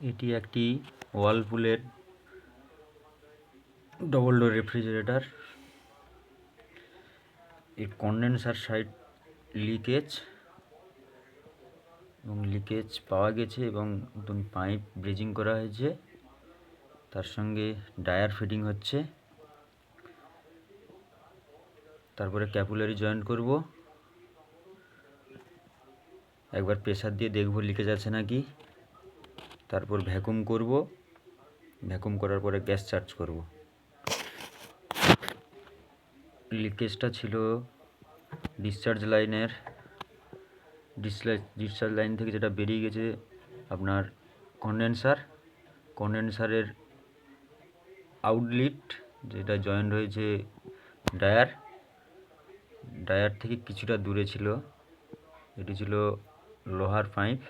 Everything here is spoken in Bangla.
এটি একটি ওয়ালপুলের ডবল ডোর রেফ্রিজারেটর। এর কন্ডেন্সার সাইড লিকেজ পাওয়া গেছে এবং নতুন পাইপ ব্রিজিং করা হয়েছে। তার সঙ্গে ডায়ার ফিটিং হচ্ছে। তারপরে ক্যাপুলারি জয়েন্ট করব। একবার প্রেসার দিয়ে দেখব লিকেজ আছে নাকি। তারপর ভ্যাকুম করব। ভ্যাকুম করার পরে গ্যাস চার্জ করব। লিকেজটা ছিল ডিসচার্জ লাইন থেকে যেটা বেরিয়ে গেছে আপনার কন্ডেন্সারের আউটলেট, যেটা জয়েন্ট হয়েছে ডায়ার থেকে কিছুটা দূরে ছিল। এটি ছিল লোহার পাইপ।